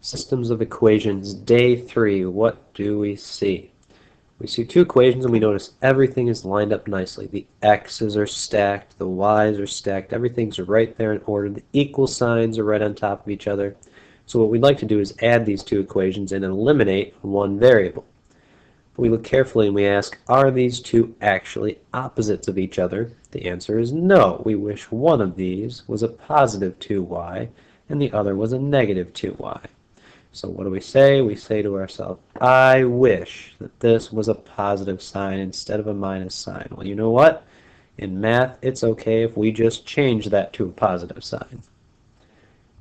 Systems of equations, day 3. What do we see? We see two equations and we notice everything is lined up nicely. The x's are stacked, the y's are stacked, everything's right there in order. The equal signs are right on top of each other. So what we'd like to do is add these two equations and eliminate one variable. We look carefully and we ask, are these two actually opposites of each other? The answer is no. We wish one of these was a positive 2y and the other was a negative 2y. So what do we say? We say to ourselves, I wish that this was a positive sign instead of a minus sign. Well, you know what? In math, it's okay if we just change that to a positive sign.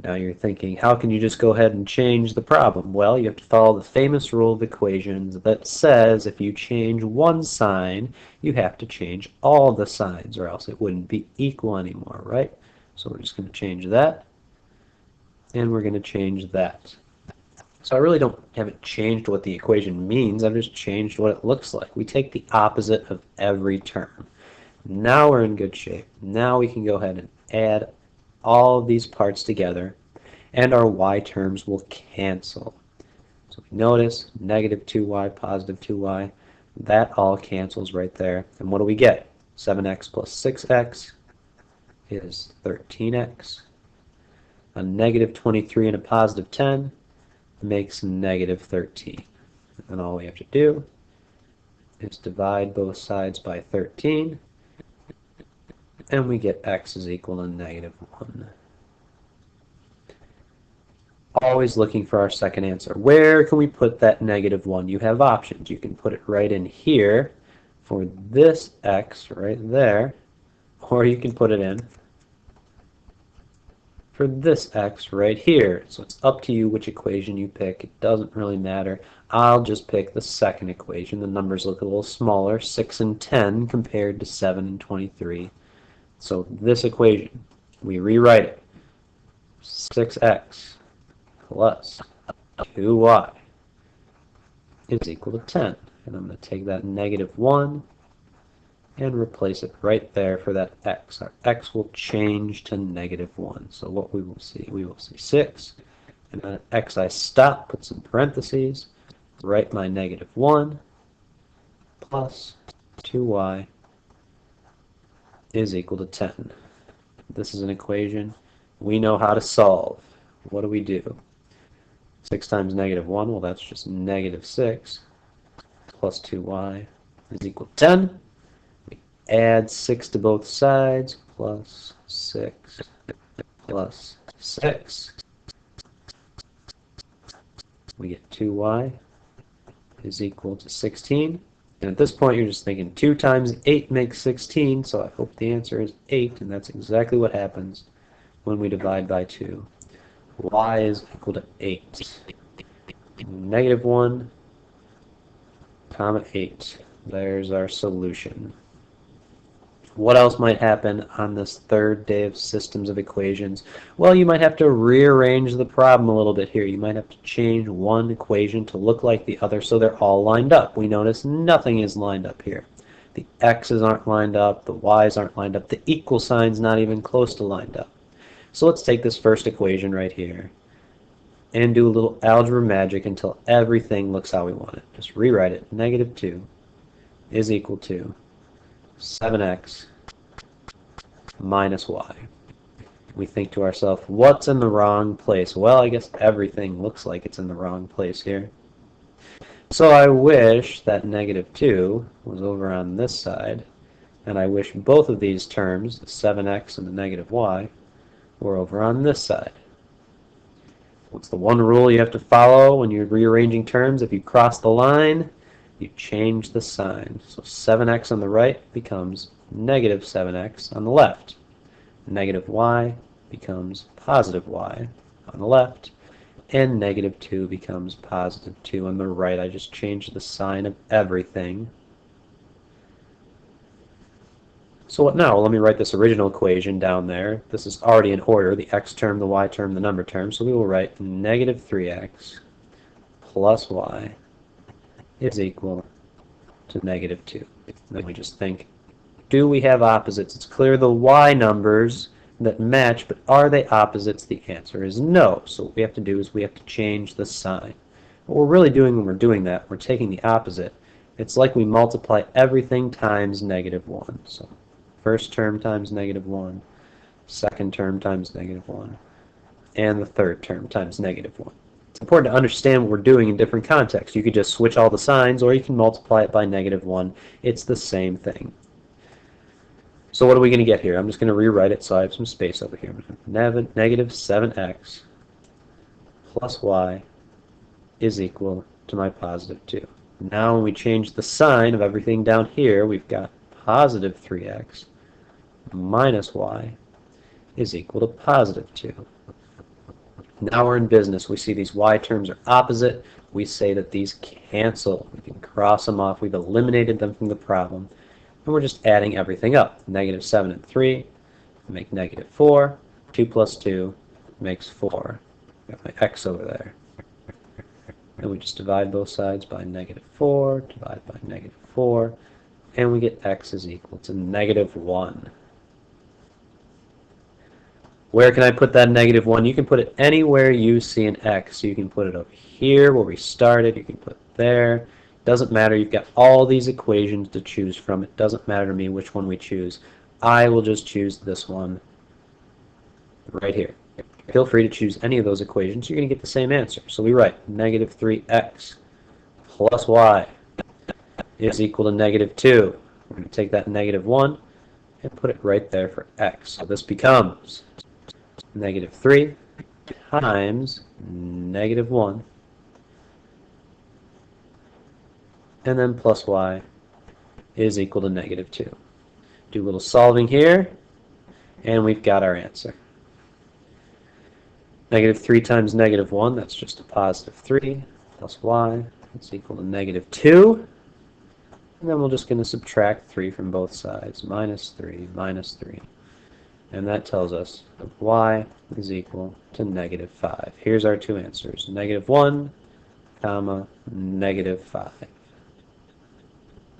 Now you're thinking, how can you just go ahead and change the problem? Well, you have to follow the famous rule of equations that says if you change one sign, you have to change all the signs, or else it wouldn't be equal anymore, right? So we're just going to change that, and we're going to change that. So I really haven't changed what the equation means, I've just changed what it looks like. We take the opposite of every term. Now we're in good shape. Now we can go ahead and add all of these parts together, and our y terms will cancel. So notice negative 2y, positive 2y, that all cancels right there. And what do we get? 7x plus 6x is 13x. A negative 23 and a positive 10 makes negative 13. And all we have to do is divide both sides by 13, and we get x is equal to negative 1. Always looking for our second answer. Where can we put that negative 1? You have options. You can put it right in here for this x right there, or you can put it in for this x right here. So it's up to you which equation you pick. It doesn't really matter. I'll just pick the second equation. The numbers look a little smaller, 6 and 10 compared to 7 and 23. So this equation, we rewrite it. 6x plus 2y is equal to 10. And I'm going to take that negative 1 and replace it right there for that x. Our x will change to negative 1. So what we will see 6, and then x I stop, put some parentheses, write my negative 1 plus 2y is equal to 10. This is an equation we know how to solve. What do we do? 6 times negative 1, well that's just negative 6 plus 2y is equal to 10. Add 6 to both sides, plus 6 plus 6. We get 2y is equal to 16. And at this point, you're just thinking 2 times 8 makes 16, so I hope the answer is 8, and that's exactly what happens when we divide by 2. Y is equal to 8. Negative 1, comma 8. There's our solution. What else might happen on this third day of systems of equations? Well, you might have to rearrange the problem a little bit here. You might have to change one equation to look like the other so they're all lined up. We notice nothing is lined up here. The x's aren't lined up, the y's aren't lined up, the equal sign's not even close to lined up. So let's take this first equation right here and do a little algebra magic until everything looks how we want it. Just rewrite it. Negative 2 is equal to 7x minus y. We think to ourselves, what's in the wrong place? Well, I guess everything looks like it's in the wrong place here. So I wish that negative 2 was over on this side, and I wish both of these terms, the 7x and the negative y, were over on this side. What's the one rule you have to follow when you're rearranging terms? If you cross the line, you change the sign. So 7x on the right becomes negative 7x on the left. Negative y becomes positive y on the left. And negative 2 becomes positive 2 on the right. I just changed the sign of everything. So what now? Well, let me write this original equation down there. This is already in order, the x term, the y term, the number term. So we will write negative 3x plus y is equal to negative 2. Then we just think, do we have opposites? It's clear the y numbers that match, but are they opposites? The answer is no. So what we have to do is we have to change the sign. What we're really doing when we're doing that, we're taking the opposite. It's like we multiply everything times -1. So first term times -1, second term times -1, and the third term times -1. It's important to understand what we're doing in different contexts. You could just switch all the signs, or you can multiply it by -1. It's the same thing. So what are we going to get here? I'm just going to rewrite it so I have some space over here. Negative 7x plus y is equal to my positive 2. Now when we change the sign of everything down here, we've got positive 3x minus y is equal to positive 2. Now we're in business. We see these y terms are opposite. We say that these cancel. We can cross them off. We've eliminated them from the problem. And we're just adding everything up. -7 and 3 make -4. 2 plus 2 makes 4. Got my x over there. And we just divide both sides by -4, divide by -4, and we get x is equal to -1. Where can I put that -1? You can put it anywhere you see an x. So you can put it over here where we started. You can put it there. Doesn't matter. You've got all these equations to choose from. It doesn't matter to me which one we choose. I will just choose this one right here. Feel free to choose any of those equations. You're going to get the same answer. So we write -3x plus y is equal to -2. We're going to take that -1 and put it right there for x. So this becomes -3 times -1, and then plus y is equal to -2. Do a little solving here, and we've got our answer. -3 times -1, that's just a positive 3, plus y is equal to -2. And then we're just going to subtract 3 from both sides, -3, -3. And that tells us that y is equal to -5. Here's our two answers, -1, comma, -5.